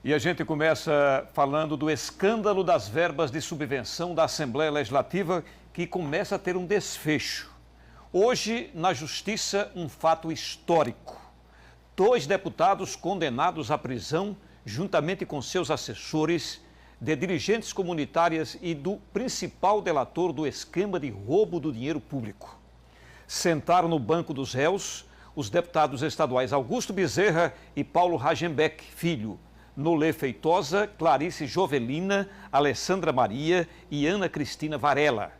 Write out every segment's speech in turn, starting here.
E a gente começa falando do escândalo das verbas de subvenção da Assembleia Legislativa, que começa a ter um desfecho. Hoje, na Justiça, um fato histórico. 2 deputados condenados à prisão, juntamente com seus assessores, de dirigentes comunitárias e do principal delator do esquema de roubo do dinheiro público. Sentaram no banco dos réus os deputados estaduais Augusto Bezerra e Paulo Rajembeck, filho, Nolê Feitosa, Clarice Jovelina, Alessandra Maria e Ana Cristina Varela.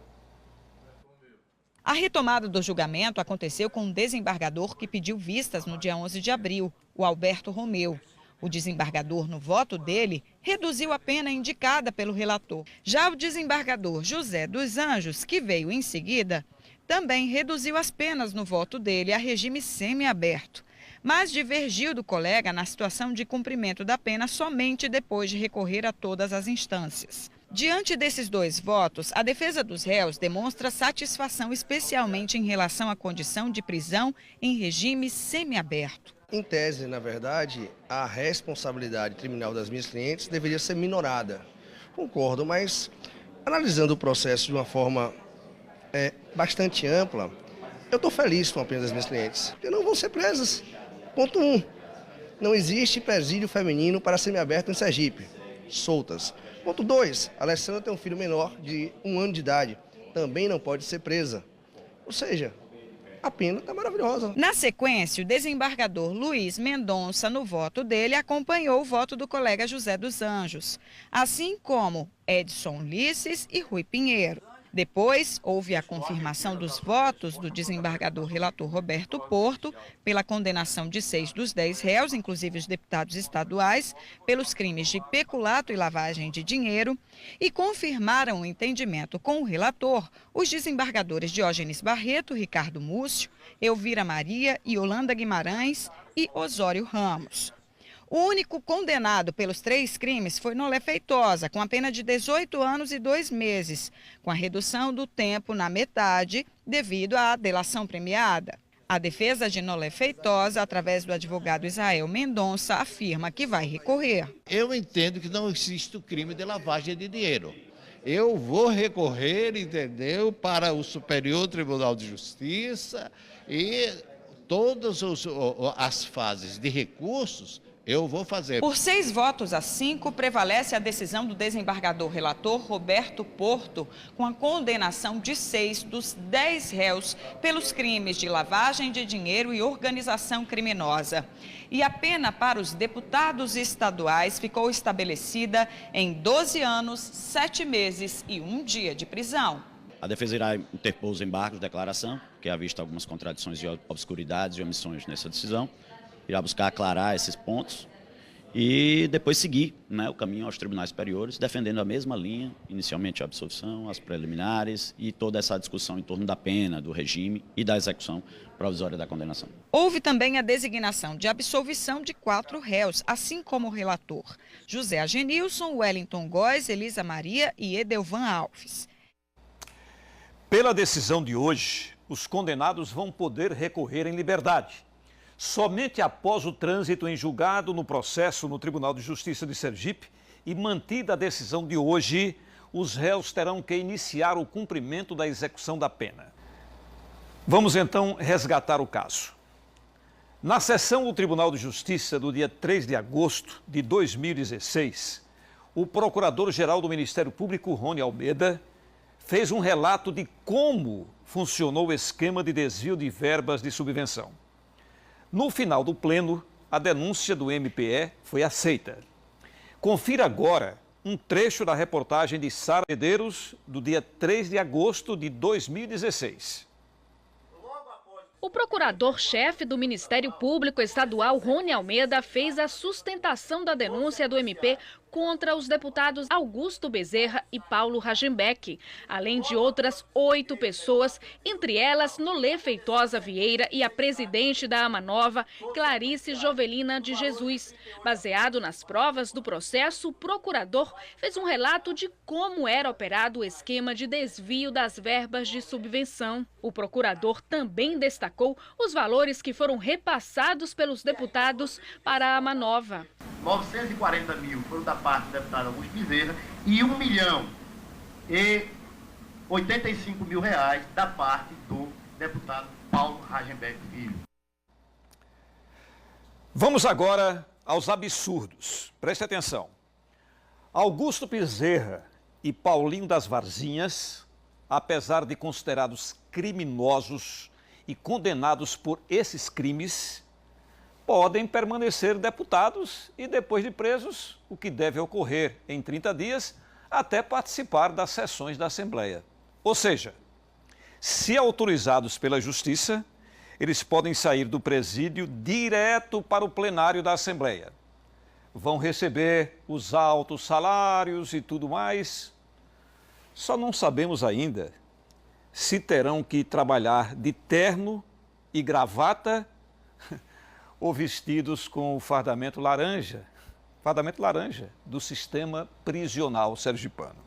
A retomada do julgamento aconteceu com um desembargador que pediu vistas no dia 11 de abril, o Alberto Romeu. O desembargador, no voto dele, reduziu a pena indicada pelo relator. Já o desembargador José dos Anjos, que veio em seguida, também reduziu as penas no voto dele a regime semiaberto, mas divergiu do colega na situação de cumprimento da pena somente depois de recorrer a todas as instâncias. Diante desses 2 votos, a defesa dos réus demonstra satisfação, especialmente em relação à condição de prisão em regime semiaberto. Em tese, na verdade, a responsabilidade criminal das minhas clientes deveria ser minorada. Concordo, mas analisando o processo de uma forma bastante ampla, eu estou feliz com a pena das minhas clientes, porque não vão ser presas. Ponto 1. Não existe presídio feminino para semiaberto em Sergipe. Soltas. Ponto 2. A Alessandra tem um filho menor de 1 ano de idade. Também não pode ser presa. Ou seja, a pena está maravilhosa. Na sequência, o desembargador Luiz Mendonça, no voto dele, acompanhou o voto do colega José dos Anjos, assim como Edson Ulisses e Rui Pinheiro. Depois, houve a confirmação dos votos do desembargador relator Roberto Porto pela condenação de 6 dos 10 réus, inclusive os deputados estaduais, pelos crimes de peculato e lavagem de dinheiro, e confirmaram o entendimento com o relator os desembargadores Diógenes Barreto, Ricardo Múcio, Elvira Maria, Yolanda Guimarães e Osório Ramos. O único condenado pelos 3 crimes foi Nolé Feitosa, com a pena de 18 anos e 2 meses, com a redução do tempo na metade devido à delação premiada. A defesa de Nolé Feitosa, através do advogado Israel Mendonça, afirma que vai recorrer. Eu entendo que não existe o crime de lavagem de dinheiro. Eu vou recorrer, entendeu, para o Superior Tribunal de Justiça e todas as fases de recursos eu vou fazer. Por 6 votos a 5, prevalece a decisão do desembargador relator Roberto Porto, com a condenação de 6 dos 10 réus pelos crimes de lavagem de dinheiro e organização criminosa. E a pena para os deputados estaduais ficou estabelecida em 12 anos, 7 meses e 1 dia de prisão. A defesa irá interpor os embargos de declaração, que há visto algumas contradições e obscuridades e omissões nessa decisão. Irá buscar aclarar esses pontos e depois seguir, o caminho aos tribunais superiores, defendendo a mesma linha, inicialmente a absolvição, as preliminares e toda essa discussão em torno da pena, do regime e da execução provisória da condenação. Houve também a designação de absolvição de 4 réus, assim como o relator: José Agenilson, Wellington Góes, Elisa Maria e Edelvan Alves. Pela decisão de hoje, os condenados vão poder recorrer em liberdade. Somente após o trânsito em julgado no processo no Tribunal de Justiça de Sergipe e mantida a decisão de hoje, os réus terão que iniciar o cumprimento da execução da pena. Vamos então resgatar o caso. Na sessão do Tribunal de Justiça do dia 3 de agosto de 2016, o Procurador-Geral do Ministério Público, Rony Almeida, fez um relato de como funcionou o esquema de desvio de verbas de subvenção. No final do pleno, a denúncia do MPE foi aceita. Confira agora um trecho da reportagem de Sara Medeiros, do dia 3 de agosto de 2016. O procurador-chefe do Ministério Público Estadual, Rony Almeida, fez a sustentação da denúncia do MP contra os deputados Augusto Bezerra e Paulo Rajembeck, além de outras 8 pessoas, entre elas Nolê Feitosa Vieira e a presidente da Amanova, Clarice Jovelina de Jesus. Baseado nas provas do processo, o procurador fez um relato de como era operado o esquema de desvio das verbas de subvenção. O procurador também destacou destacou os valores que foram repassados pelos deputados para a Amanova. 940 mil foram da parte do deputado Augusto Bezerra e 1.085.000 reais da parte do deputado Paulo Ragenbeck Filho. Vamos agora aos absurdos. Preste atenção. Augusto Bezerra e Paulinho das Varzinhas, apesar de considerados criminosos e condenados por esses crimes, podem permanecer deputados e, depois de presos, o que deve ocorrer em 30 dias, até participar das sessões da Assembleia. Ou seja, se autorizados pela Justiça, eles podem sair do presídio direto para o plenário da Assembleia. Vão receber os altos salários e tudo mais. Só não sabemos ainda se terão que trabalhar de terno e gravata ou vestidos com o fardamento laranja do sistema prisional sergipano.